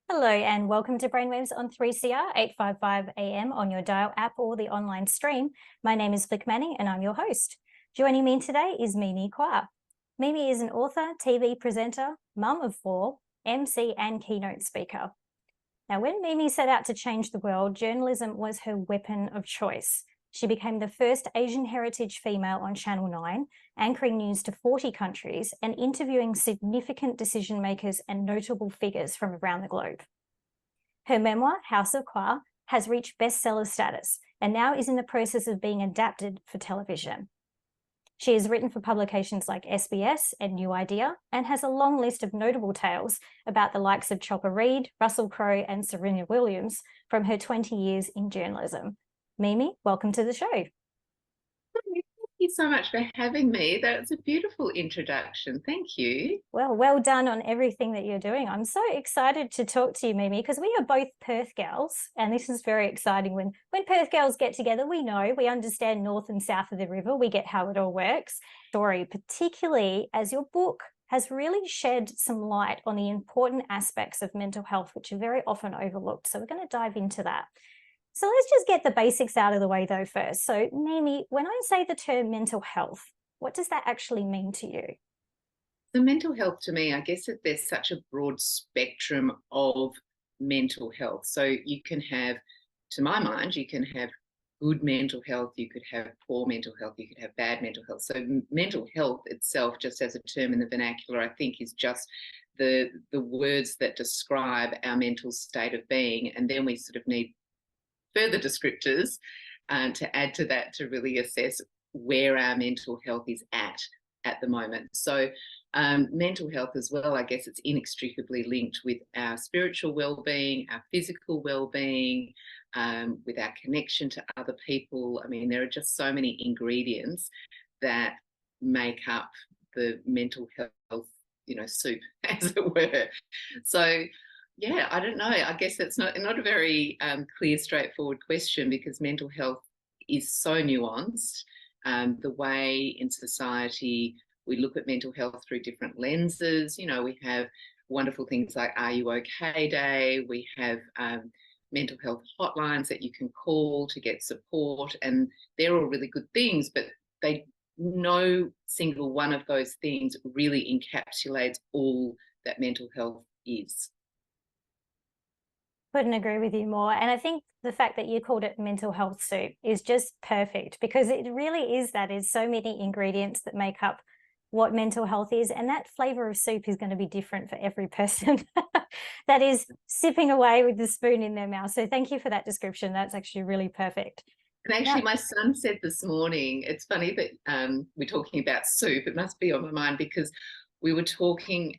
Hello and welcome to Brainwaves on 3CR 855 AM on your dial app or the online stream. My name is Flic and I'm your host. Joining me today is Mimi Kwa. Mimi is an author, TV presenter, mum of four, MC and keynote speaker. Now, when Mimi set out to change the world, journalism was her weapon of choice. She became the first Asian heritage female on Channel 9, anchoring news to 40 countries and interviewing significant decision makers and notable figures from around the globe. Her memoir, House of Kwa, has reached bestseller status and now is in the process of being adapted for television. She has written for publications like SBS and New Idea and has a long list of notable tales about the likes of Chopper Read, Russell Crowe and Serena Williams from her 20 years in journalism. Mimi, welcome to the show. Thank you so much for having me. That's a beautiful introduction. Thank you. Well done on everything that you're doing. I'm so excited to talk to you, Mimi, because we are both Perth girls, and this is very exciting. When Perth girls get together, we understand north and south of the river. We get how it all works. Story, particularly as your book has really shed some light on the important aspects of mental health, which are very often overlooked. So we're going to dive into that. So let's just get the basics out of the way though first. So Mimi, when I say the term mental health, what does that actually mean to you? The mental health to me, I guess that there's such a broad spectrum of mental health. So you can have, to my mind, you can have good mental health, you could have poor mental health, you could have bad mental health. So mental health itself, just as a term in the vernacular, I think is just the words that describe our mental state of being. And then we sort of need further descriptors to add to that to really assess where our mental health is at the moment. So mental health as well, I guess it's inextricably linked with our spiritual well-being, our physical well-being, with our connection to other people. I mean, there are just so many ingredients that make up the mental health, soup, as it were. So yeah, I don't know. I guess that's not a very clear, straightforward question, because mental health is so nuanced. The way in society we look at mental health through different lenses. We have wonderful things like Are You OK Day? We have mental health hotlines that you can call to get support, and they're all really good things, but no single one of those things really encapsulates all that mental health is. Couldn't agree with you more. And I think the fact that you called it mental health soup is just perfect, because it really is so many ingredients that make up what mental health is. And that flavor of soup is going to be different for every person that is sipping away with the spoon in their mouth. So thank you for that description. That's actually really perfect. And actually, my son said this morning, it's funny that we're talking about soup. It must be on my mind because we were talking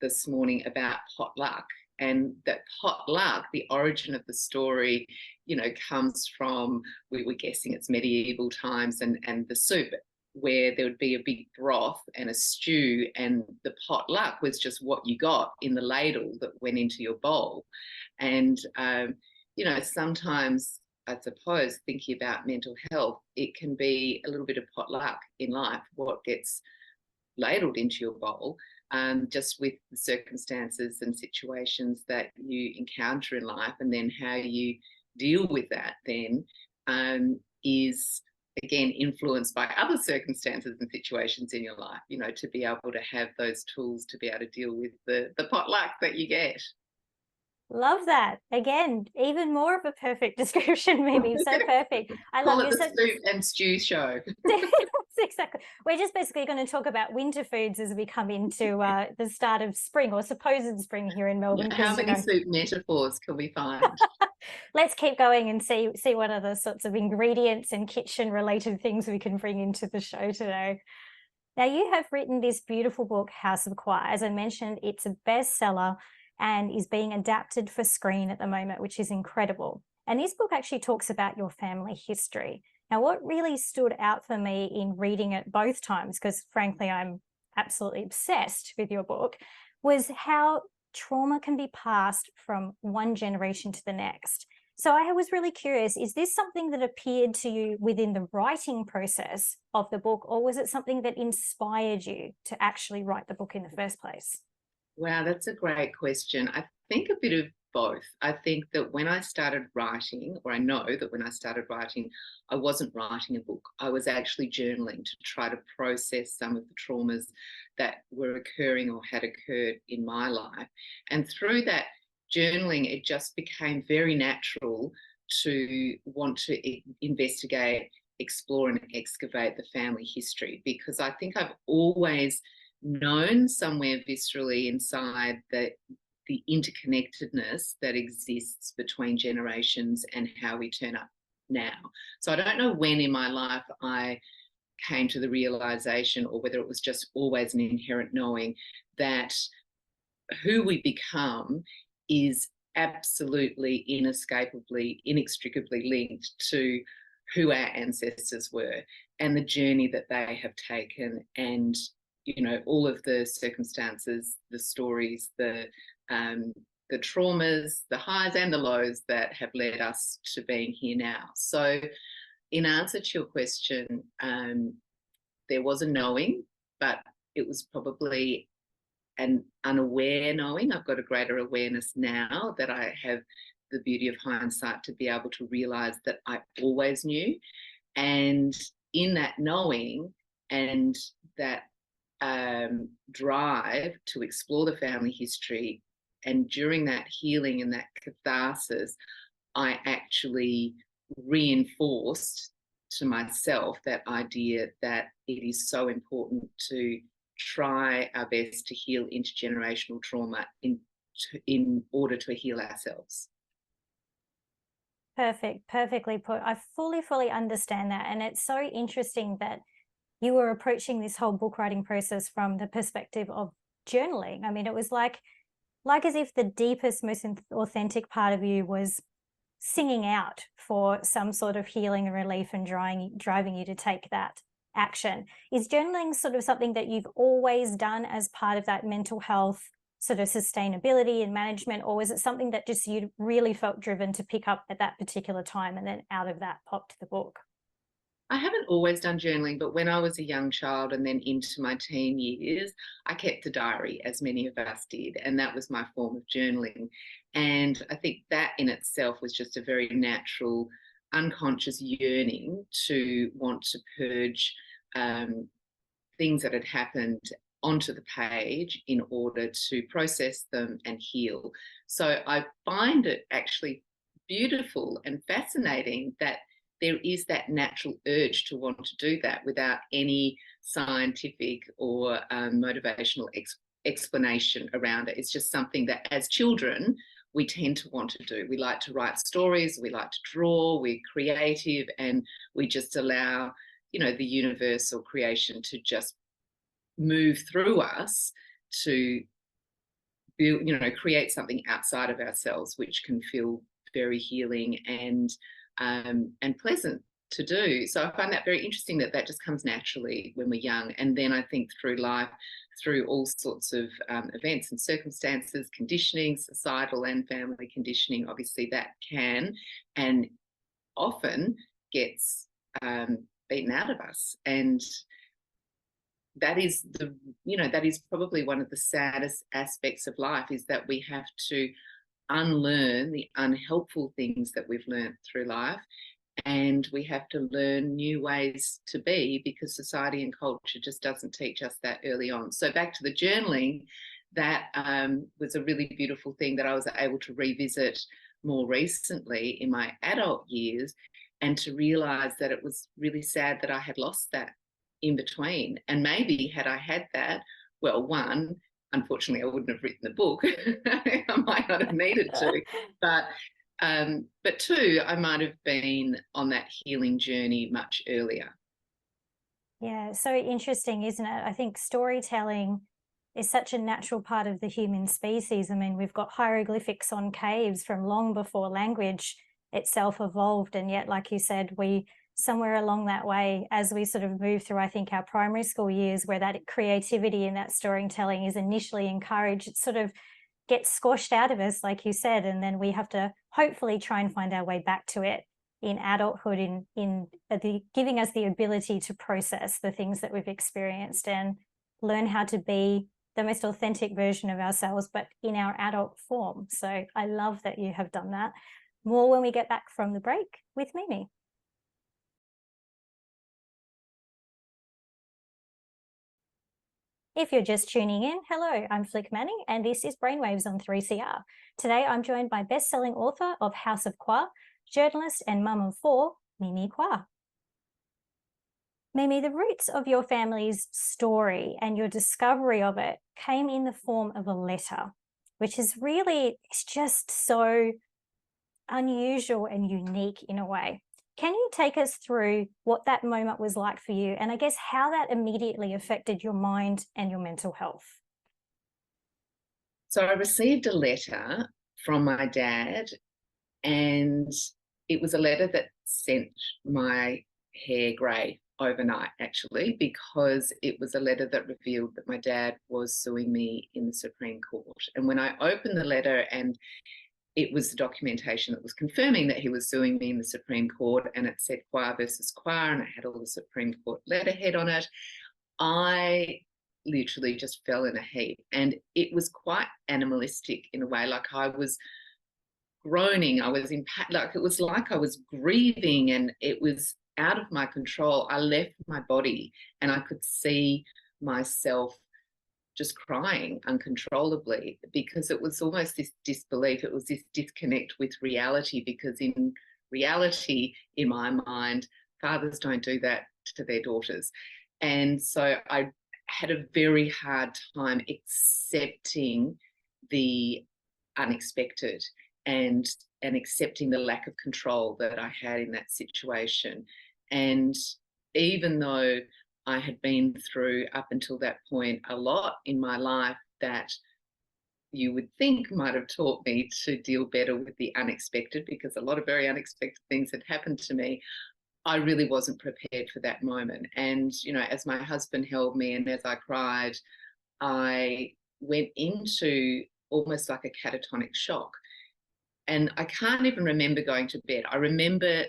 this morning about potluck. And that potluck, the origin of the story, comes from, we were guessing it's medieval times, and the soup, where there would be a big broth and a stew, and the potluck was just what you got in the ladle that went into your bowl. And, sometimes, I suppose, thinking about mental health, it can be a little bit of potluck in life, what gets ladled into your bowl. Just with the circumstances and situations that you encounter in life, and then how you deal with that then is, again, influenced by other circumstances and situations in your life, to be able to have those tools to be able to deal with the potluck that you get. Love that. Again, even more of a perfect description, maybe. So perfect. I Call love it the soup and stew show. Exactly. We're just basically going to talk about winter foods as we come into the start of spring, or supposed spring here in Melbourne. How many soup metaphors can we find? Let's keep going and see what other sorts of ingredients and kitchen related things we can bring into the show today. Now, you have written this beautiful book, House of Kwa. As I mentioned, it's a bestseller and is being adapted for screen at the moment, which is incredible. And this book actually talks about your family history. Now, what really stood out for me in reading it both times, because frankly, I'm absolutely obsessed with your book, was how trauma can be passed from one generation to the next. So I was really curious, is this something that appeared to you within the writing process of the book, or was it something that inspired you to actually write the book in the first place? Wow, that's a great question. I think a bit of both. I think that when I started writing, or I know that when I started writing, I wasn't writing a book. I was actually journaling to try to process some of the traumas that were occurring or had occurred in my life. And through that journaling, it just became very natural to want to investigate, explore, and excavate the family history, because I think I've always known somewhere viscerally inside that the interconnectedness that exists between generations and how we turn up now. So I don't know when in my life I came to the realization, or whether it was just always an inherent knowing, that who we become is absolutely inescapably, inextricably linked to who our ancestors were and the journey that they have taken, and all of the circumstances, the stories, the traumas, the highs and the lows that have led us to being here now. So in answer to your question, there was a knowing, but it was probably an unaware knowing. I've got a greater awareness now that I have the beauty of hindsight to be able to realize that I always knew. And in that knowing and that drive to explore the family history, and during that healing and that catharsis, I actually reinforced to myself that idea that it is so important to try our best to heal intergenerational trauma in order to heal ourselves. Perfect, perfectly put. I fully understand that. And it's so interesting that you were approaching this whole book writing process from the perspective of journaling. I mean, it was like as if the deepest, most authentic part of you was singing out for some sort of healing and relief and driving you to take that action. Is journaling sort of something that you've always done as part of that mental health sort of sustainability and management, or was it something that just you really felt driven to pick up at that particular time, and then out of that popped the book? I haven't always done journaling, but when I was a young child and then into my teen years, I kept a diary, as many of us did, and that was my form of journaling. And I think that in itself was just a very natural, unconscious yearning to want to purge things that had happened onto the page in order to process them and heal. So I find it actually beautiful and fascinating that there is that natural urge to want to do that without any scientific or motivational explanation around it. It's just something that as children, we tend to want to do. We like to write stories, we like to draw, we're creative, and we just allow, the universe or creation to just move through us to build, create something outside of ourselves, which can feel very healing and pleasant to do. So I find that very interesting that just comes naturally when we're young. And then I think through life, through all sorts of events and circumstances, conditioning, societal and family conditioning, obviously that can and often gets beaten out of us. And that is that is probably one of the saddest aspects of life, is that we have to unlearn the unhelpful things that we've learned through life, and we have to learn new ways to be, because society and culture just doesn't teach us that early on. So back to the journaling, that was a really beautiful thing that I was able to revisit more recently in my adult years, and to realize that it was really sad that I had lost that in between. And maybe had I had that, well, one, unfortunately, I wouldn't have written the book. I might not have needed to, but two, I might have been on that healing journey much earlier. Yeah, so interesting, isn't it? I think storytelling is such a natural part of the human species. I mean, we've got hieroglyphics on caves from long before language itself evolved, and yet, like you said, we somewhere along that way, as we sort of move through, I think, our primary school years, where that creativity and that storytelling is initially encouraged, it sort of gets squashed out of us, like you said, and then we have to hopefully try and find our way back to it in adulthood, in giving us the ability to process the things that we've experienced and learn how to be the most authentic version of ourselves, but in our adult form. So I love that you have done that. More when we get back from the break with Mimi. If you're just tuning in, hello, I'm Flic Manning, and this is Brainwaves on 3CR. Today, I'm joined by best-selling author of House of Kwa, journalist and mum of four, Mimi Kwa. Mimi, the roots of your family's story and your discovery of it came in the form of a letter, which is really, it's just so unusual and unique in a way. Can you take us through what that moment was like for you, and I guess how that immediately affected your mind and your mental health? So I received a letter from my dad, and it was a letter that sent my hair grey overnight, actually, because it was a letter that revealed that my dad was suing me in the Supreme Court. And when I opened the letter, and it was the documentation that was confirming that he was suing me in the Supreme Court, and it said Kwa versus Kwa, and it had all the Supreme Court letterhead on it, I literally just fell in a heap. And it was quite animalistic in a way. Like, I was groaning, I was like, it was like I was grieving, and it was out of my control. I left my body, and I could see myself just crying uncontrollably, because it was almost this disbelief. It was this disconnect with reality, because in reality, in my mind, fathers don't do that to their daughters. And so I had a very hard time accepting the unexpected, and accepting the lack of control that I had in that situation. And even though I had been through, up until that point, a lot in my life that you would think might have taught me to deal better with the unexpected, because a lot of very unexpected things had happened to me, I really wasn't prepared for that moment. And, you know, as my husband held me and as I cried, I went into almost like a catatonic shock. And I can't even remember going to bed. I remember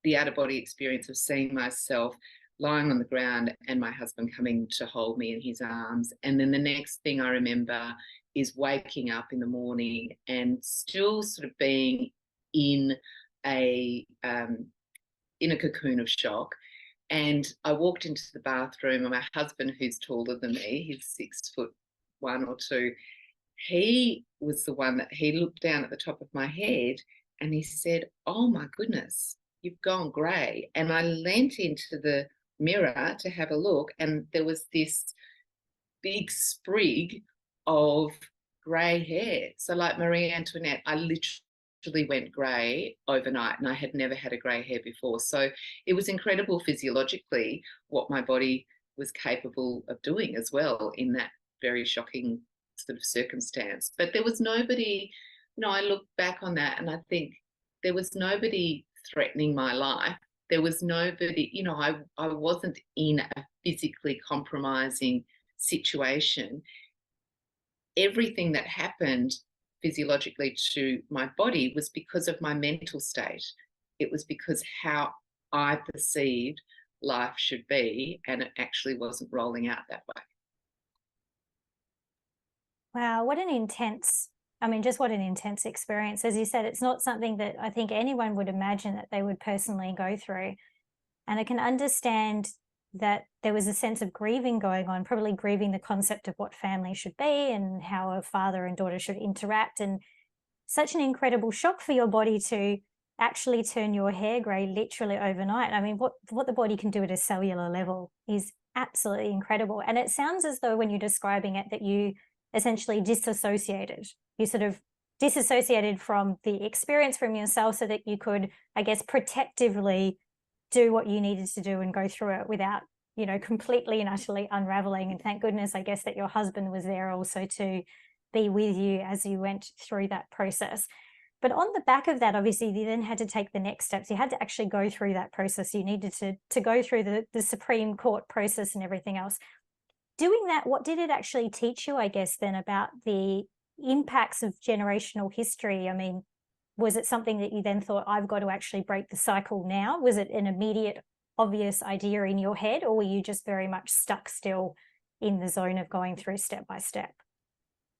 the out-of-body experience of seeing myself lying on the ground and my husband coming to hold me in his arms. And then the next thing I remember is waking up in the morning and still sort of being in a cocoon of shock. And I walked into the bathroom, and my husband, who's taller than me, he's 6'1" or 2, he was the one that he looked down at the top of my head and he said, "Oh my goodness, you've gone grey." And I leant into the mirror to have a look, and there was this big sprig of grey hair. So like Marie Antoinette, I literally went grey overnight, and I had never had a grey hair before. So it was incredible physiologically what my body was capable of doing as well in that very shocking sort of circumstance. But there was nobody, I look back on that and I think there was nobody threatening my life. There was nobody, I wasn't in a physically compromising situation. Everything that happened physiologically to my body was because of my mental state. It was because how I perceived life should be, and it actually wasn't rolling out that way. Wow, what an intense experience. As you said, it's not something that I think anyone would imagine that they would personally go through. And I can understand that there was a sense of grieving going on, probably grieving the concept of what family should be and how a father and daughter should interact. And such an incredible shock for your body to actually turn your hair grey literally overnight. I mean, what the body can do at a cellular level is absolutely incredible. And it sounds as though when you're describing it that you essentially disassociated. You sort of disassociated from the experience from yourself so that you could, I guess, protectively do what you needed to do and go through it without, completely and utterly unraveling. And thank goodness, I guess, that your husband was there also to be with you as you went through that process. But on the back of that, obviously, you then had to take the next steps. You had to actually go through that process. You needed to go through the Supreme Court process and everything else. Doing that, what did it actually teach you, I guess, then about the impacts of generational history? I mean, was it something that you then thought, I've got to actually break the cycle now? Was it an immediate, obvious idea in your head, or were you just very much stuck still in the zone of going through step by step?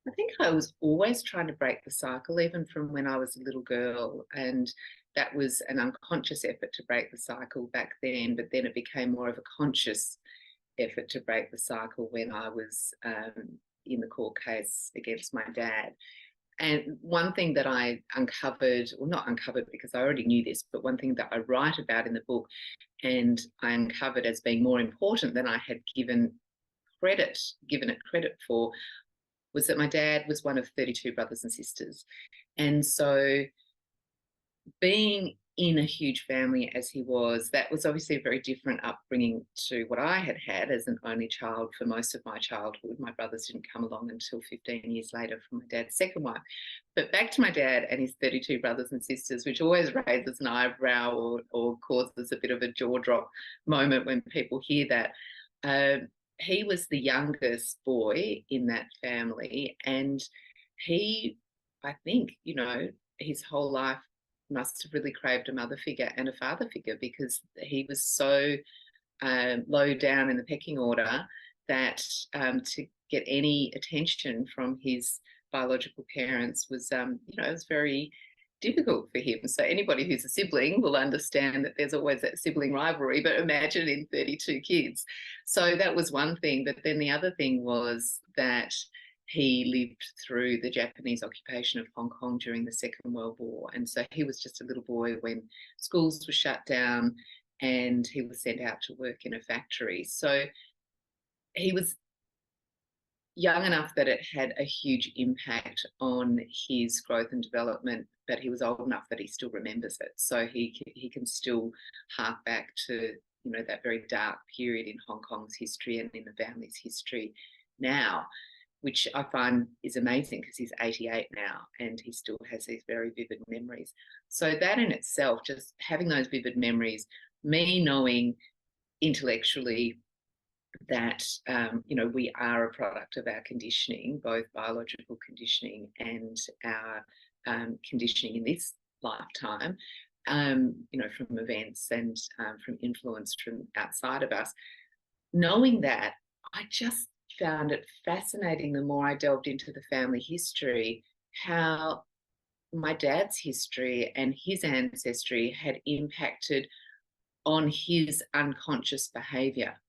I think I was always trying to break the cycle, even from when I was a little girl. And that was an unconscious effort to break the cycle back then, but then it became more of a conscious effort to break the cycle when I was in the court case against my dad. And one thing that I uncovered, or not uncovered because I already knew this, but one thing that I write about in the book and I uncovered as being more important than I had given it credit for, was that my dad was one of 32 brothers and sisters. And so being in a huge family as he was, that was obviously a very different upbringing to what I had had as an only child for most of my childhood. My brothers didn't come along until 15 years later from my dad's second wife. But back to my dad and his 32 brothers and sisters, which always raises an eyebrow or causes a bit of a jaw drop moment when people hear that. He was the youngest boy in that family, and he, I think, his whole life must have really craved a mother figure and a father figure, because he was so low down in the pecking order that to get any attention from his biological parents was, it was very difficult for him. So anybody who's a sibling will understand that there's always that sibling rivalry, but imagine in 32 kids. So that was one thing. But then the other thing was that he lived through the Japanese occupation of Hong Kong during the Second World War. And so he was just a little boy when schools were shut down and he was sent out to work in a factory. So he was young enough that it had a huge impact on his growth and development, but he was old enough that he still remembers it. So he can still hark back to, that very dark period in Hong Kong's history and in the family's history now, which I find is amazing because he's 88 now and he still has these very vivid memories. So that in itself, just having those vivid memories, me knowing intellectually that, we are a product of our conditioning, both biological conditioning and our conditioning in this lifetime, from events and from influence from outside of us. Knowing that, I just found it fascinating the more I delved into the family history, how my dad's history and his ancestry had impacted on his unconscious behaviour.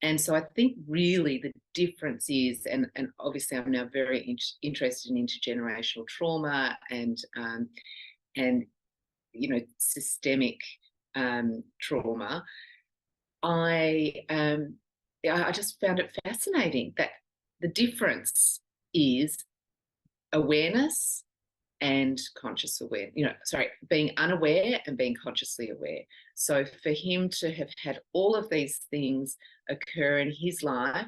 And so I think really the difference is, and obviously I'm now very interested in intergenerational trauma and systemic trauma. I just found it fascinating that the difference is awareness and conscious awareness, being unaware and being consciously aware. So for him to have had all of these things occur in his life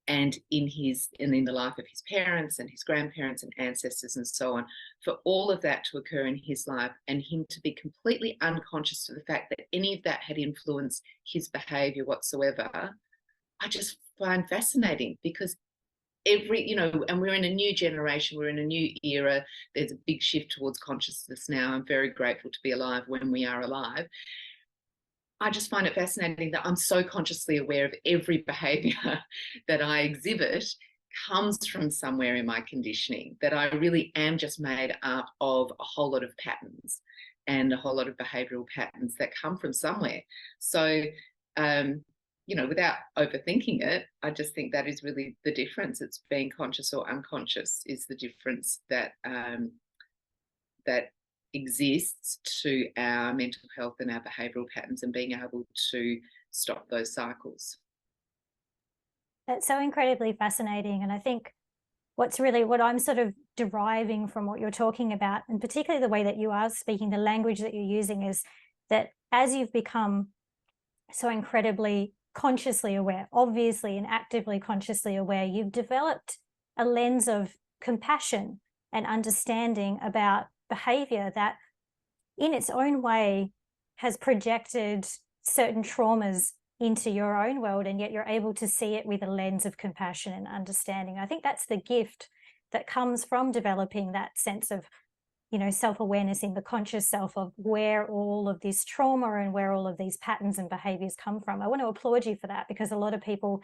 and in the life of his parents and his grandparents and ancestors and so on, for all of that to occur in his life and him to be completely unconscious of the fact that any of that had influenced his behaviour whatsoever, I just find fascinating, because and we're in a new generation, we're in a new era. There's a big shift towards consciousness now. I'm very grateful to be alive when we are alive. I just find it fascinating that I'm so consciously aware of every behaviour that I exhibit comes from somewhere in my conditioning, that I really am just made up of a whole lot of patterns and a whole lot of behavioural patterns that come from somewhere. So, without overthinking it, I just think that is really the difference. It's being conscious or unconscious is the difference that that exists to our mental health and our behavioural patterns, and being able to stop those cycles. That's so incredibly fascinating. And I think what I'm sort of deriving from what you're talking about, and particularly the way that you are speaking, the language that you're using, is that as you've become so incredibly consciously aware, obviously, and actively consciously aware, you've developed a lens of compassion and understanding about behavior that in its own way has projected certain traumas into your own world, and yet you're able to see it with a lens of compassion and understanding. I think that's the gift that comes from developing that sense of, self-awareness in the conscious self, of where all of this trauma and where all of these patterns and behaviors come from. I want to applaud you for that, because a lot of people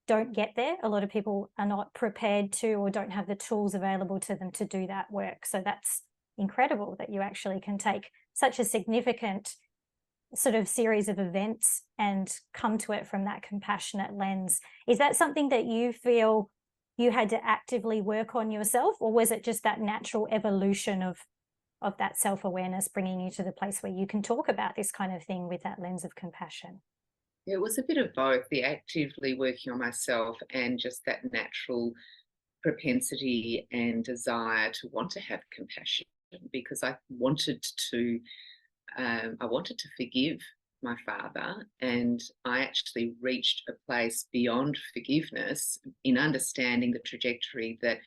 don't get there. A lot of people are not prepared to or don't have the tools available to them to do that work. So that's incredible that you actually can take such a significant sort of series of events and come to it from that compassionate lens. Is that something that you feel you had to actively work on yourself, or was it just that natural evolution of that self-awareness bringing you to the place where you can talk about this kind of thing with that lens of compassion? It was a bit of both, the actively working on myself and just that natural propensity and desire to want to have compassion, because I wanted to forgive my father, and I actually reached a place beyond forgiveness in understanding the trajectory that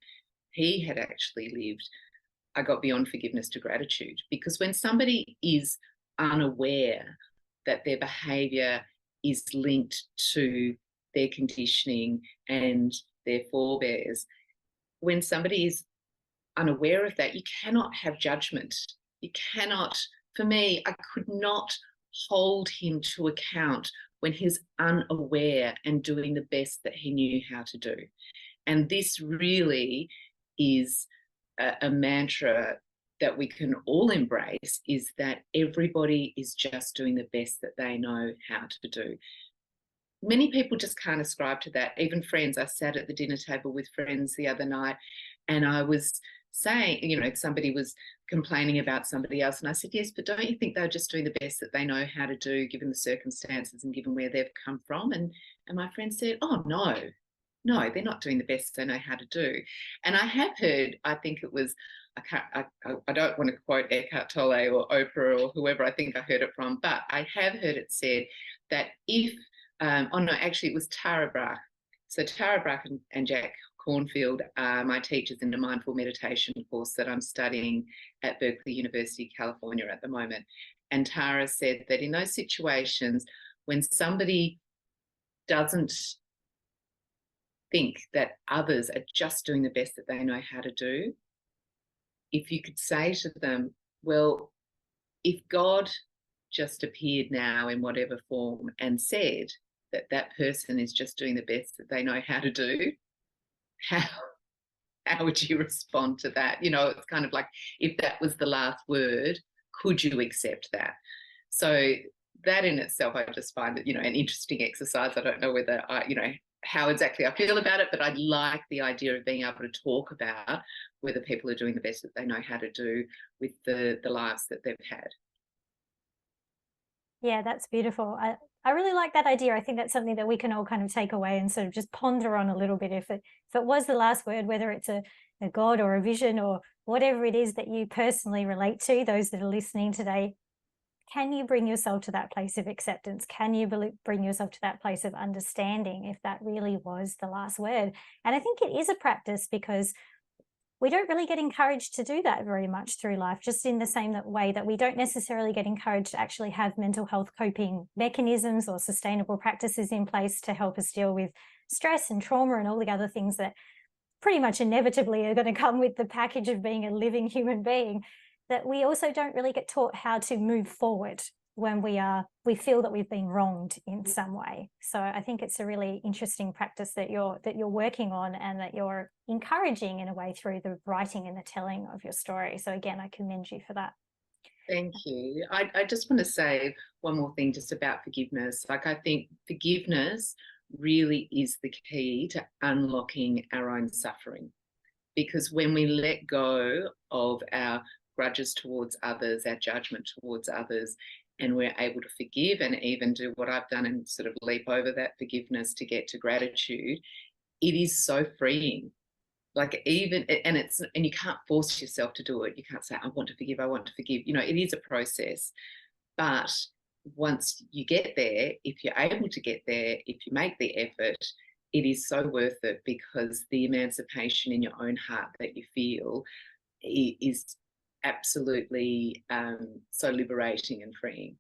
he had actually lived. I got beyond forgiveness to gratitude, because when somebody is unaware that their behavior is linked to their conditioning and their forebears, when somebody is unaware of that, you cannot have judgment. You cannot, for me, I could not hold him to account when he's unaware and doing the best that he knew how to do. And this really is a mantra that we can all embrace, is that everybody is just doing the best that they know how to do. Many people just can't ascribe to that, even friends. I sat at the dinner table with friends the other night, and I was saying, you know, somebody was complaining about somebody else, and I said, yes, but don't you think they're just doing the best that they know how to do given the circumstances and given where they've come from? And my friend said, oh, no, they're not doing the best they know how to do. And I have heard, I think it was, I don't want to quote Eckhart Tolle or Oprah or whoever I think I heard it from, but I have heard it said that if, actually it was Tara Brach. So Tara Brach and Jack Cornfield are my teachers in the mindful meditation course that I'm studying at Berkeley University, California at the moment. And Tara said that in those situations when somebody doesn't think that others are just doing the best that they know how to do, if you could say to them, well, if God just appeared now in whatever form and said that that person is just doing the best that they know how to do, how would you respond to that? You know, it's kind of like, if that was the last word, could you accept that? So that in itself, I just find it, you know, an interesting exercise. I don't know whether how exactly I feel about it, but I like the idea of being able to talk about whether people are doing the best that they know how to do with the lives that they've had. Yeah, that's beautiful. I really like that idea. I think that's something that we can all kind of take away and sort of just ponder on a little bit. If it was the last word, whether it's a God or a vision or whatever it is that you personally relate to, those that are listening today, can you bring yourself to that place of acceptance? Can you bring yourself to that place of understanding if that really was the last word? And I think it is a practice, because we don't really get encouraged to do that very much through life, just in the same way that we don't necessarily get encouraged to actually have mental health coping mechanisms or sustainable practices in place to help us deal with stress and trauma and all the other things that pretty much inevitably are going to come with the package of being a living human being, that we also don't really get taught how to move forward when we feel that we've been wronged in some way. So I think it's a really interesting practice that you're working on, and that you're encouraging in a way through the writing and the telling of your story. So again, I commend you for that. Thank you. I just want to say one more thing just about forgiveness. Like, I think forgiveness really is the key to unlocking our own suffering, because when we let go of our grudges towards others, our judgment towards others, and we're able to forgive and even do what I've done and sort of leap over that forgiveness to get to gratitude, it is so freeing. Like, even, and you can't force yourself to do it. You can't say, I want to forgive, I want to forgive. You know, it is a process. But once you get there, if you're able to get there, if you make the effort, it is so worth it, because the emancipation in your own heart that you feel is absolutely so liberating and freeing.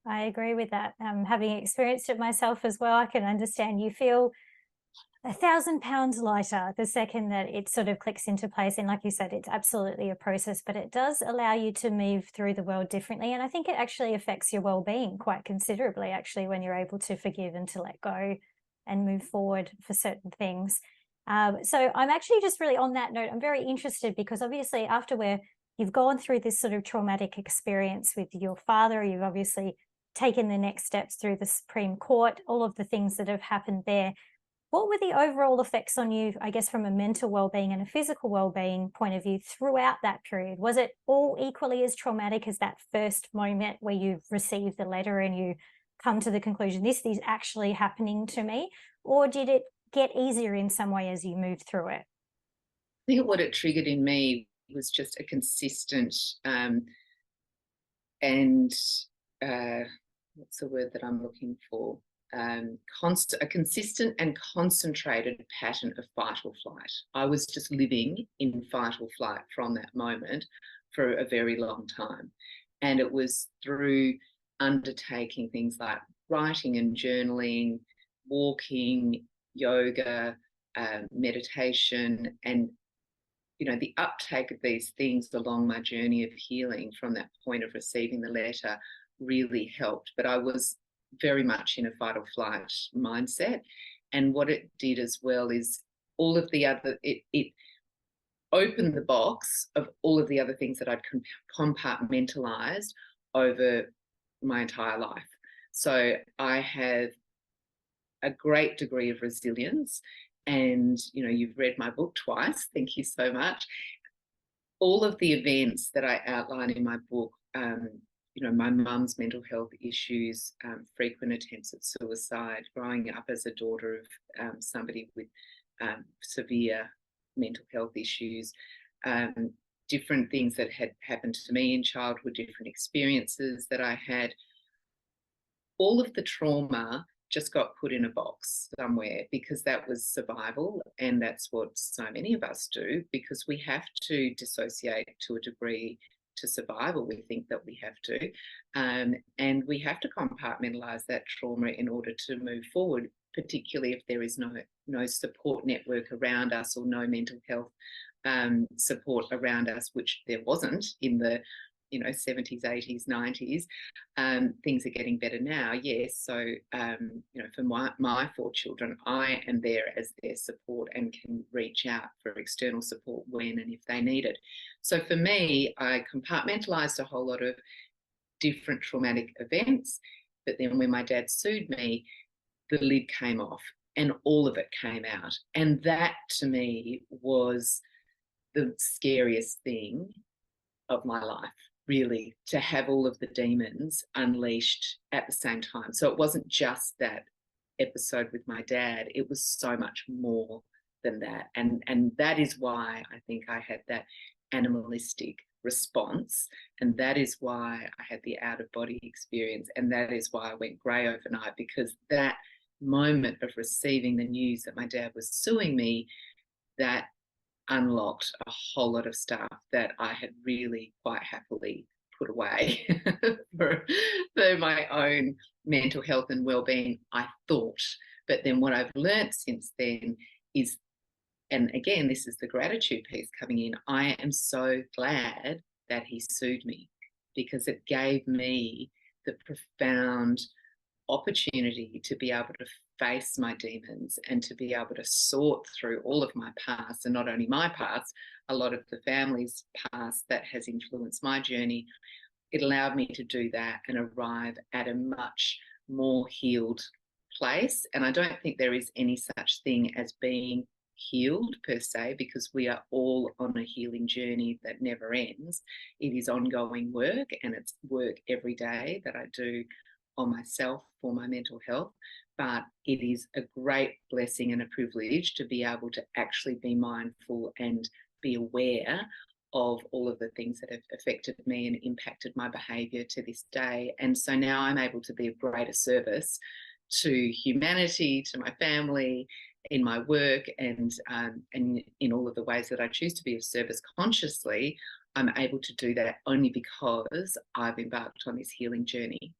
I agree with that. Having experienced it myself as well, I can understand. You feel 1,000 pounds lighter the second that it sort of clicks into place. And like you said, it's absolutely a process, but it does allow you to move through the world differently. And I think it actually affects your well-being quite considerably, actually, when you're able to forgive and to let go and move forward for certain things. So I'm actually just really on that note, I'm very interested because obviously after you've gone through this sort of traumatic experience with your father, you've obviously taken the next steps through the Supreme Court, all of the things that have happened there. What were the overall effects on you, I guess, from a mental well-being and a physical well-being point of view throughout that period? Was it all equally as traumatic as that first moment where you received the letter and you come to the conclusion, this is actually happening to me? Or did it get easier in some way as you moved through it? I think what it triggered in me was just a consistent and what's the word that I'm looking for? A consistent and concentrated pattern of fight or flight. I was just living in fight or flight from that moment for a very long time. And it was through undertaking things like writing and journaling, walking, yoga, meditation, and the uptake of these things along my journey of healing from that point of receiving the letter really helped. But I was very much in a fight or flight mindset. And what it did as well is all of the other, it opened the box of all of the other things that I'd compartmentalized over my entire life. So I have a great degree of resilience. And, you've read my book twice. Thank you so much. All of the events that I outline in my book, my mum's mental health issues, frequent attempts at suicide, growing up as a daughter of somebody with severe mental health issues, different things that had happened to me in childhood, different experiences that I had. All of the trauma just got put in a box somewhere because that was survival, and that's what so many of us do, because we have to dissociate to a degree to survive, or we think that we have to, and we have to compartmentalize that trauma in order to move forward, particularly if there is no support network around us or no mental health support around us, which there wasn't in the 70s, 80s, 90s. Things are getting better now, yes. So, for my 4 children, I am there as their support and can reach out for external support when and if they need it. So for me, I compartmentalized a whole lot of different traumatic events. But then when my dad sued me, the lid came off and all of it came out. And that to me was the scariest thing of my life, really, to have all of the demons unleashed at the same time. So it wasn't just that episode with my dad, it was so much more than that. And that is why I think I had that animalistic response, and that is why I had the out-of-body experience, and that is why I went grey overnight, because that moment of receiving the news that my dad was suing me, that unlocked a whole lot of stuff that I had really quite happily put away for my own mental health and well-being, I thought. But then what I've learned since then is, and again, this is the gratitude piece coming in, I am so glad that he sued me, because it gave me the profound opportunity to be able to face my demons and to be able to sort through all of my past, and not only my past, a lot of the family's past that has influenced my journey. It allowed me to do that and arrive at a much more healed place. And I don't think there is any such thing as being healed per se, because we are all on a healing journey that never ends. It is ongoing work, and it's work every day that I do on myself for my mental health. But it is a great blessing and a privilege to be able to actually be mindful and be aware of all of the things that have affected me and impacted my behaviour to this day. And so now I'm able to be of greater service to humanity, to my family, in my work, and in all of the ways that I choose to be of service consciously. I'm able to do that only because I've embarked on this healing journey.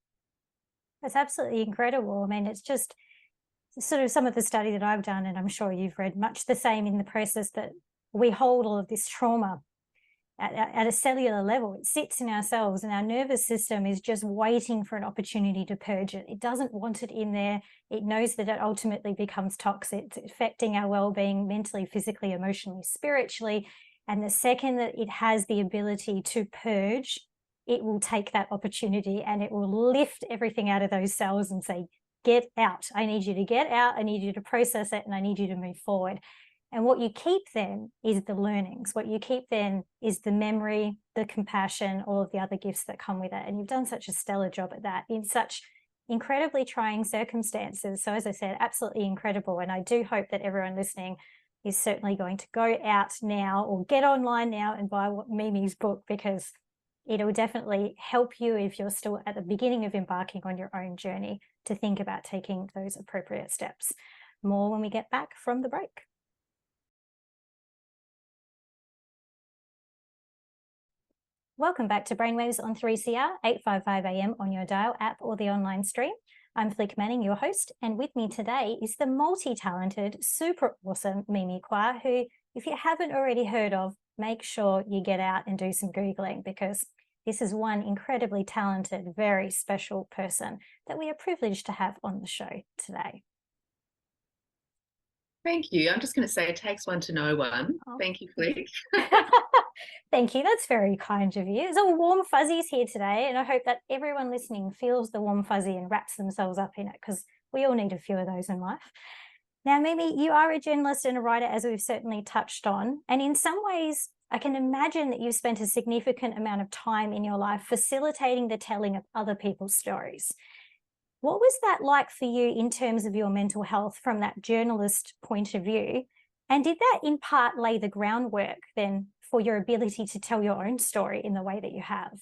That's absolutely incredible. I mean, it's just sort of some of the study that I've done, and I'm sure you've read much the same in the process, that we hold all of this trauma at a cellular level. It sits in our cells, and our nervous system is just waiting for an opportunity to purge it. It doesn't want it in there. It knows that it ultimately becomes toxic. It's affecting our well-being mentally, physically, emotionally, spiritually. And the second that it has the ability to purge, it will take that opportunity and it will lift everything out of those cells and say, get out. I need you to get out. I need you to process it, and I need you to move forward. And what you keep then is the learnings. What you keep then is the memory, the compassion, all of the other gifts that come with it. And you've done such a stellar job at that in such incredibly trying circumstances. So as I said, absolutely incredible. And I do hope that everyone listening is certainly going to go out now or get online now and buy Mimi's book, because it'll definitely help you if you're still at the beginning of embarking on your own journey to think about taking those appropriate steps. More when we get back from the break. Welcome back to Brainwaves on 3CR, 855 AM on your dial app or the online stream. I'm Flic Manning, your host, and with me today is the multi-talented, super awesome Mimi Kwa, who, if you haven't already heard of, make sure you get out and do some Googling, because this is one incredibly talented, very special person that we are privileged to have on the show today. Thank you. I'm just going to say it takes one to know one. Oh. Thank you, Flic. Thank you. That's very kind of you. There's all warm fuzzies here today, and I hope that everyone listening feels the warm fuzzy and wraps themselves up in it, because we all need a few of those in life. Now, Mimi, you are a journalist and a writer, as we've certainly touched on, and in some ways, I can imagine that you've spent a significant amount of time in your life facilitating the telling of other people's stories. What was that like for you in terms of your mental health from that journalist point of view? And did that in part lay the groundwork then for your ability to tell your own story in the way that you have?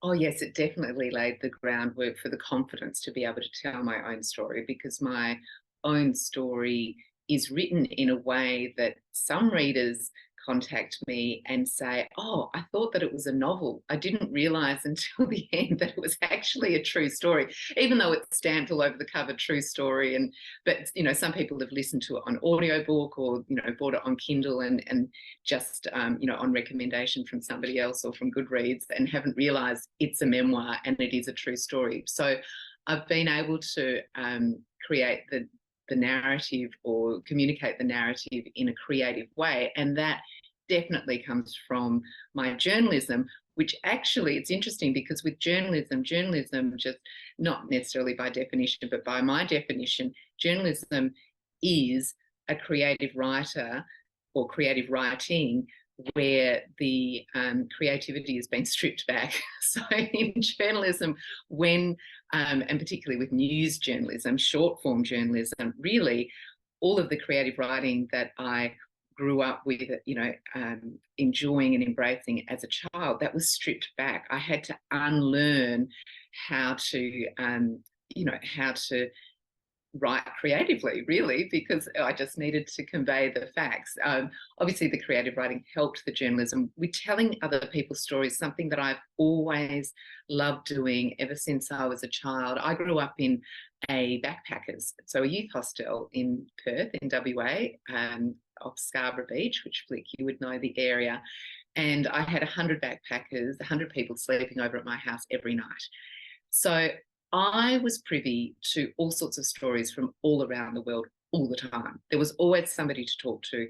Oh, yes, it definitely laid the groundwork for the confidence to be able to tell my own story, because my own story is written in a way that some readers contact me and say, oh, I thought that it was a novel. I didn't realize until the end that it was actually a true story, even though it's stamped all over the cover, true story. But some people have listened to it on audiobook or, bought it on Kindle and just, on recommendation from somebody else or from Goodreads, and haven't realized it's a memoir and it is a true story. So I've been able to create the narrative or communicate the narrative in a creative way. And that definitely comes from my journalism, which actually, it's interesting because with journalism just not necessarily by definition, but by my definition, journalism is a creative writer or creative writing where the creativity has been stripped back. So in journalism, when, and particularly with news journalism, short form journalism, really all of the creative writing that I grew up with, enjoying and embracing as a child, that was stripped back. I had to unlearn how to write creatively, really, because I just needed to convey the facts. Obviously, the creative writing helped the journalism with telling other people's stories, something that I've always loved doing ever since I was a child. I grew up in a backpackers, so a youth hostel in Perth, in WA, off Scarborough Beach, which, Flic, you would know the area. And I had 100 backpackers, 100 people sleeping over at my house every night. So I was privy to all sorts of stories from all around the world all the time. There was always somebody to talk to,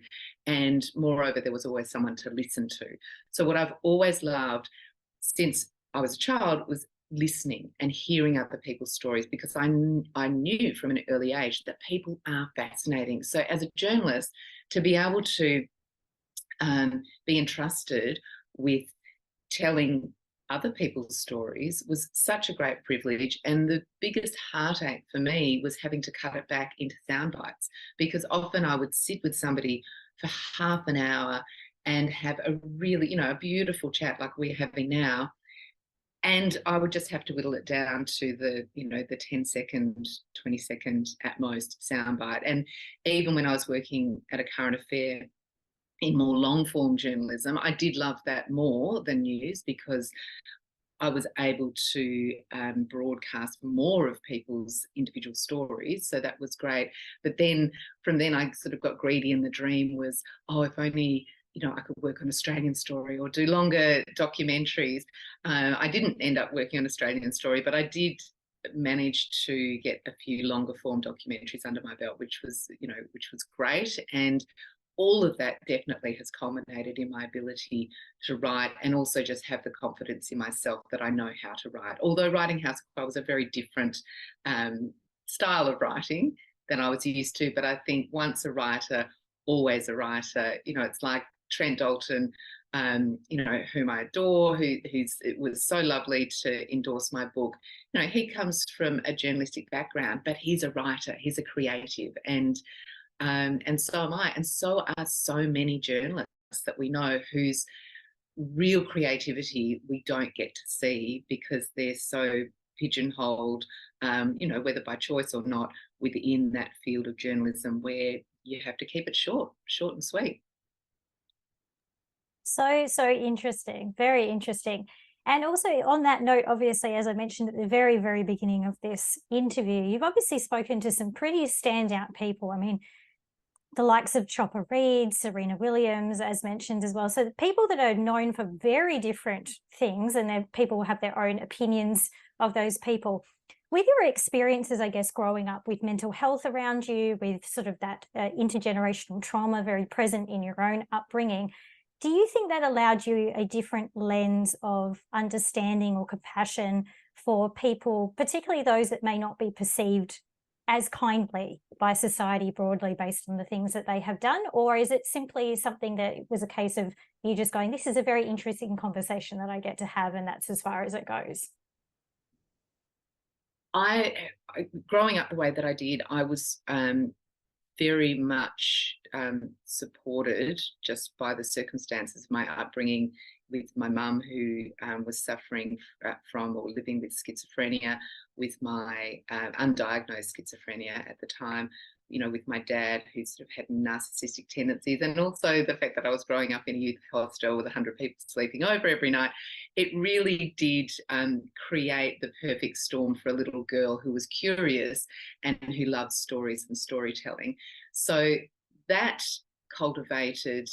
and moreover, there was always someone to listen to. So what I've always loved since I was a child was listening and hearing other people's stories, because I knew from an early age that people are fascinating. So as a journalist, to be able to be entrusted with telling other people's stories was such a great privilege. And the biggest heartache for me was having to cut it back into sound bites, because often I would sit with somebody for half an hour and have a really, a beautiful chat like we're having now. And I would just have to whittle it down to the 10-second, 20-second at most soundbite. And even when I was working at a current affair in more long-form journalism, I did love that more than news, because I was able to broadcast more of people's individual stories. So that was great. But then from then I sort of got greedy, and the dream was, oh, if only I could work on Australian Story or do longer documentaries. I didn't end up working on Australian Story, but I did manage to get a few longer form documentaries under my belt, which was great. And all of that definitely has culminated in my ability to write, and also just have the confidence in myself that I know how to write. Although writing Housewife was a very different style of writing than I was used to, but I think once a writer, always a writer. It's like Trent Dalton, whom I adore, it was so lovely to endorse my book. He comes from a journalistic background, but he's a writer, he's a creative, and so am I, and so are so many journalists that we know whose real creativity we don't get to see because they're so pigeonholed, whether by choice or not, within that field of journalism where you have to keep it short and sweet. So interesting, very interesting. And also on that note, obviously, as I mentioned at the very, very beginning of this interview, you've obviously spoken to some pretty standout people. I mean, the likes of Chopper Read, Serena Williams, as mentioned as well. So the people that are known for very different things, and people have their own opinions of those people. With your experiences, I guess, growing up with mental health around you, with sort of that intergenerational trauma very present in your own upbringing, do you think that allowed you a different lens of understanding or compassion for people, particularly those that may not be perceived as kindly by society broadly based on the things that they have done? Or is it simply something that was a case of you just going, this is a very interesting conversation that I get to have, and that's as far as it goes? Growing up the way that I did, I was very much supported just by the circumstances of my upbringing, with my mum, who was suffering from or living with schizophrenia, with my undiagnosed schizophrenia at the time, with my dad, who sort of had narcissistic tendencies, and also the fact that I was growing up in a youth hostel with 100 people sleeping over every night. It really did create the perfect storm for a little girl who was curious and who loved stories and storytelling. So that cultivated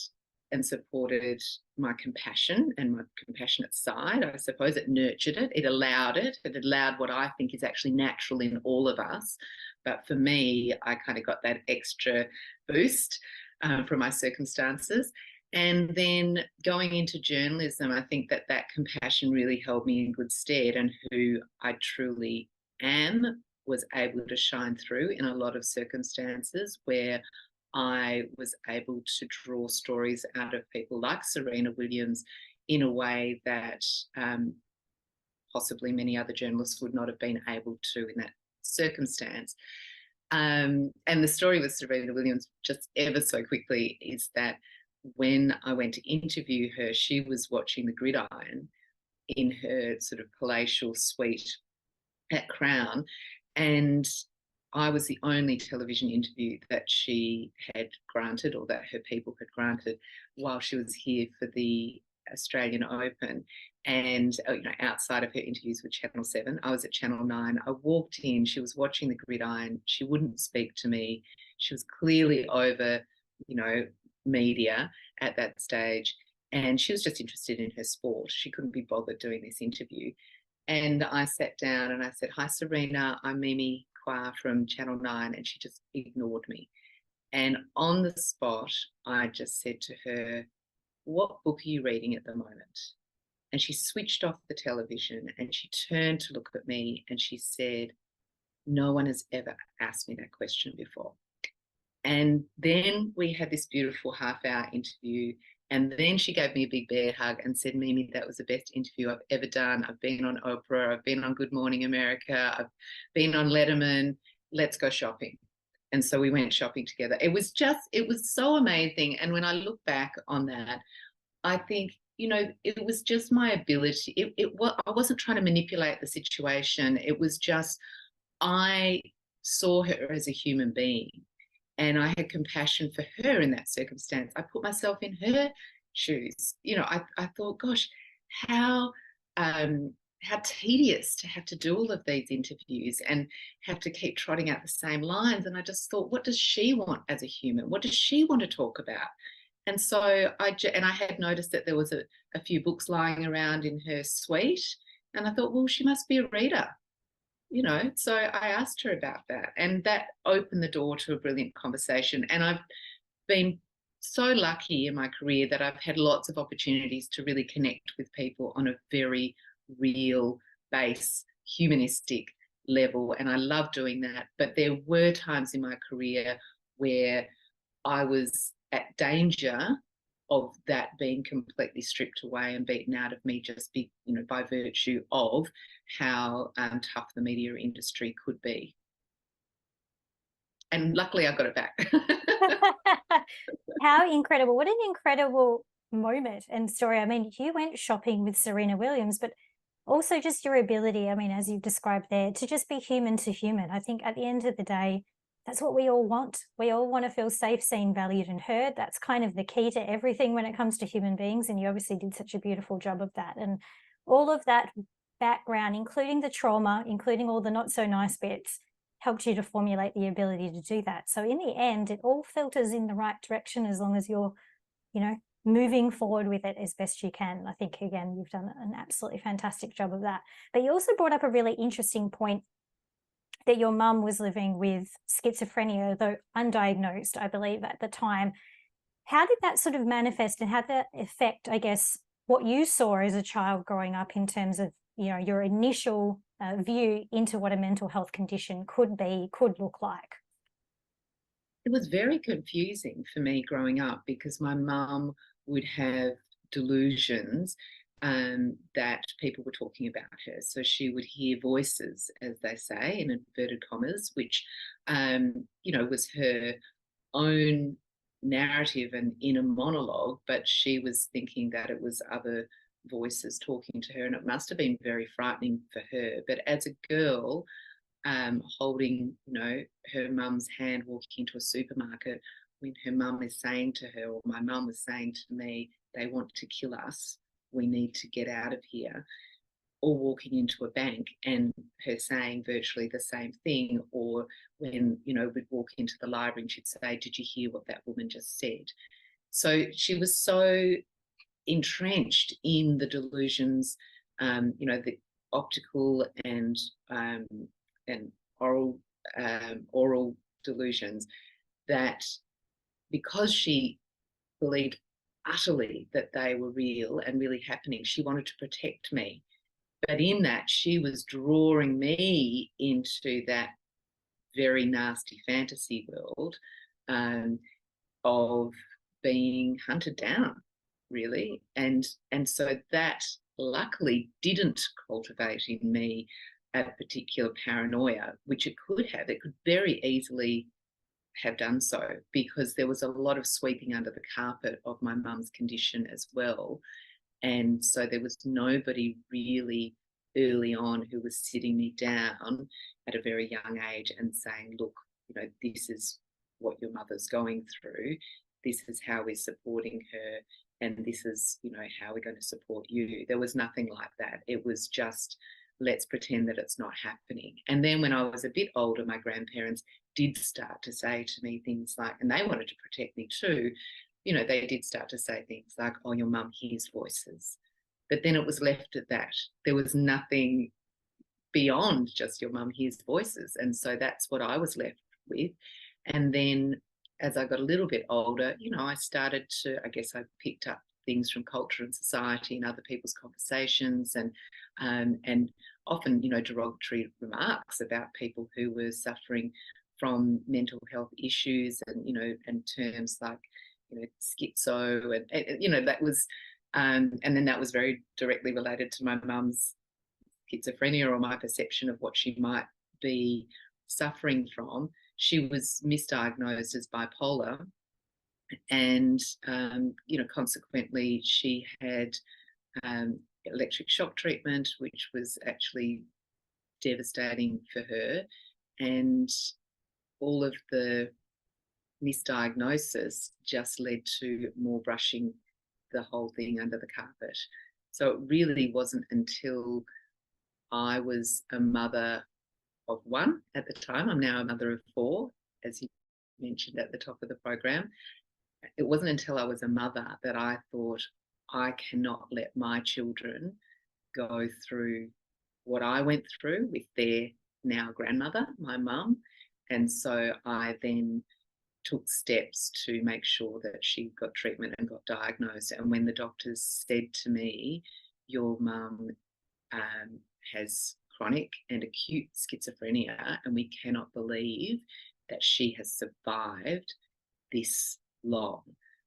and supported my compassion and my compassionate side. I suppose it nurtured it. It allowed what I think is actually natural in all of us. But for me, I kind of got that extra boost from my circumstances. And then going into journalism, I think that compassion really held me in good stead, and who I truly am was able to shine through in a lot of circumstances where I was able to draw stories out of people like Serena Williams in a way that possibly many other journalists would not have been able to in that circumstance. And the story with Serena Williams, just ever so quickly, is that when I went to interview her, she was watching the Gridiron in her sort of palatial suite at Crown, and I was the only television interview that she had granted, or that her people had granted, while she was here for the Australian Open. And outside of her interviews with Channel 7, I was at Channel 9. I walked in, she was watching the Gridiron. She wouldn't speak to me. She was clearly over, media at that stage. And she was just interested in her sport. She couldn't be bothered doing this interview. And I sat down and I said, "Hi, Serena, I'm Mimi from Channel 9," and she just ignored me. And on the spot, I just said to her, "What book are you reading at the moment?" And she switched off the television and she turned to look at me and she said, "No one has ever asked me that question before." And then we had this beautiful half-hour interview. And then she gave me a big bear hug and said, "Mimi, that was the best interview I've ever done. I've been on Oprah, I've been on Good Morning America, I've been on Letterman. Let's go shopping." And so we went shopping together. It was so amazing. And when I look back on that, I think, it was just my ability. I wasn't trying to manipulate the situation. It was just, I saw her as a human being. And I had compassion for her in that circumstance. I put myself in her shoes. I thought, gosh, how tedious to have to do all of these interviews and have to keep trotting out the same lines. And I just thought, what does she want as a human? What does she want to talk about? And so I had noticed that there was a few books lying around in her suite, and I thought, well, she must be a reader, you know. So I asked her about that, and that opened the door to a brilliant conversation. And I've been so lucky in my career that I've had lots of opportunities to really connect with people on a very real base, humanistic level, and I love doing that. But there were times in my career where I was at danger of that being completely stripped away and beaten out of me, just by virtue of how tough the media industry could be. And luckily I got it back. How incredible. What an incredible moment and story. I mean, you went shopping with Serena Williams, but also just your ability, I mean, as you've described there, to just be human to human. I think at the end of the day, that's what we all want. We all want to feel safe, seen, valued, and heard. That's kind of the key to everything when it comes to human beings. And you obviously did such a beautiful job of that. And all of that background, including the trauma, including all the not so nice bits, helped you to formulate the ability to do that. So in the end, it all filters in the right direction as long as you're, moving forward with it as best you can. I think, again, you've done an absolutely fantastic job of that. But you also brought up a really interesting point that your mum was living with schizophrenia, though undiagnosed, I believe, at the time. How did that sort of manifest, and how did that affect, I guess, what you saw as a child growing up in terms of, your initial view into what a mental health condition could look like? It was very confusing for me growing up because my mum would have delusions that people were talking about her. So she would hear voices, as they say, in inverted commas, which, was her own narrative and inner monologue, but she was thinking that it was other voices talking to her, and it must have been very frightening for her. But as a girl, holding, her mum's hand walking into a supermarket, when her mum is saying to her, or my mum was saying to me, they want to kill us, we need to get out of here, or walking into a bank and her saying virtually the same thing, or when, we'd walk into the library and she'd say, did you hear what that woman just said? So she was so entrenched in the delusions, the optical and oral delusions, that because she believed utterly that they were real and really happening, she wanted to protect me. But in that, she was drawing me into that very nasty fantasy world of being hunted down, really. And so that luckily didn't cultivate in me a particular paranoia, which it could have. It could very easily have done so, because there was a lot of sweeping under the carpet of my mum's condition as well. And so there was nobody really early on who was sitting me down at a very young age and saying, look, this is what your mother's going through, this is how we're supporting her, and this is, how we're going to support you. There was nothing like that. It was just, let's pretend that it's not happening. And then when I was a bit older, my grandparents did start to say to me things like, and they wanted to protect me too, they did start to say things like, oh, your mum hears voices. But then it was left at that. There was nothing beyond just your mum hears voices. And so that's what I was left with. And then as I got a little bit older, I started to, I guess I picked up things from culture and society and other people's conversations, and often, derogatory remarks about people who were suffering from mental health issues, and terms like, schizo, and that was, and then that was very directly related to my mum's schizophrenia, or my perception of what she might be suffering from. She was misdiagnosed as bipolar, and consequently she had electric shock treatment, which was actually devastating for her, and all of the misdiagnosis just led to more brushing the whole thing under the carpet. So it really wasn't until I was a mother of one at the time, I'm now a mother of four, as you mentioned at the top of the program, it wasn't until I was a mother that I thought, I cannot let my children go through what I went through with their now grandmother, my mum. And so I then took steps to make sure that she got treatment and got diagnosed. And when the doctors said to me, your mum has chronic and acute schizophrenia, and we cannot believe that she has survived this long.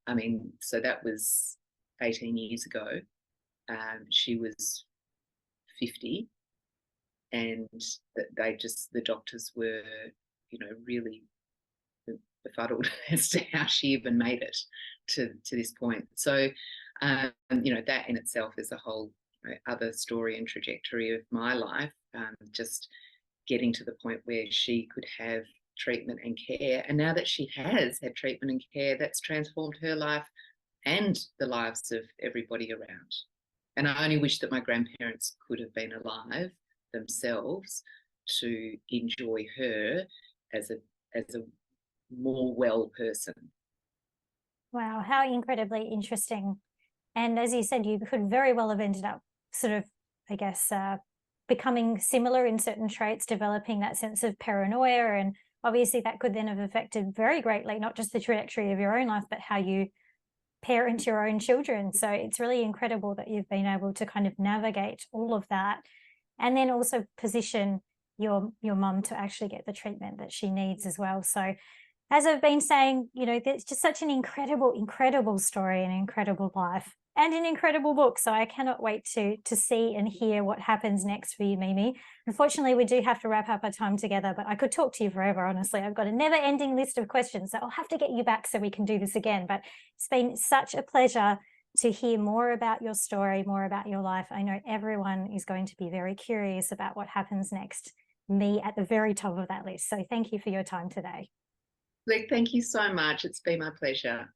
I mean, so that was 18 years ago. She was 50, and the doctors were, really befuddled as to how she even made it to this point. So, that in itself is a whole other story and trajectory of my life, just getting to the point where she could have treatment and care. And now that she has had treatment and care, that's transformed her life and the lives of everybody around. And I only wish that my grandparents could have been alive themselves to enjoy her as a more well person. Wow, how incredibly interesting. And as you said, you could very well have ended up sort of, I guess, becoming similar in certain traits, developing that sense of paranoia. And obviously that could then have affected very greatly, not just the trajectory of your own life, but how you parent your own children. So it's really incredible that you've been able to kind of navigate all of that and then also position your mum to actually get the treatment that she needs as well. So as I've been saying, it's just such an incredible story, an incredible life, and an incredible book. So I cannot wait to see and hear what happens next for you, Mimi. Unfortunately, we do have to wrap up our time together, but I could talk to you forever, honestly. I've got a never-ending list of questions, so I'll have to get you back so we can do this again. But it's been such a pleasure to hear more about your story, more about your life. I know everyone is going to be very curious about what happens next, me at the very top of that list. So thank you for your time today. Flic, thank you so much. It's been my pleasure.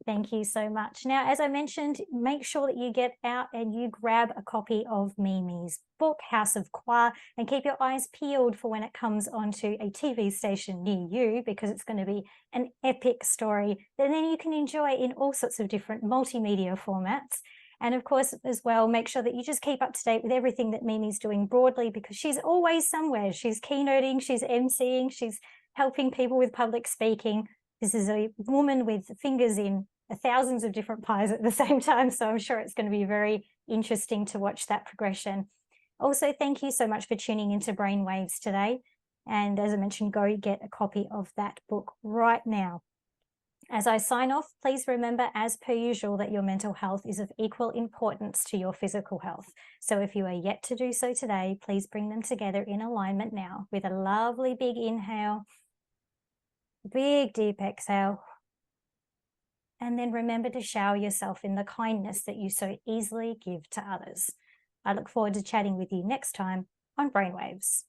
Thank you so much. Now, as I mentioned, make sure that you get out and you grab a copy of Mimi's book, House of Kwa, and keep your eyes peeled for when it comes onto a TV station near you, because it's going to be an epic story that then you can enjoy in all sorts of different multimedia formats. And of course, as well, make sure that you just keep up to date with everything that Mimi's doing broadly, because she's always somewhere. She's keynoting, she's emceeing, she's helping people with public speaking. This is a woman with fingers in thousands of different pies at the same time. So I'm sure it's going to be very interesting to watch that progression. Also, thank you so much for tuning into Brainwaves today. And as I mentioned, go get a copy of that book right now. As I sign off, please remember, as per usual, that your mental health is of equal importance to your physical health. So if you are yet to do so today, please bring them together in alignment now with a lovely big inhale, big deep exhale, and then remember to shower yourself in the kindness that you so easily give to others. I look forward to chatting with you next time on Brainwaves.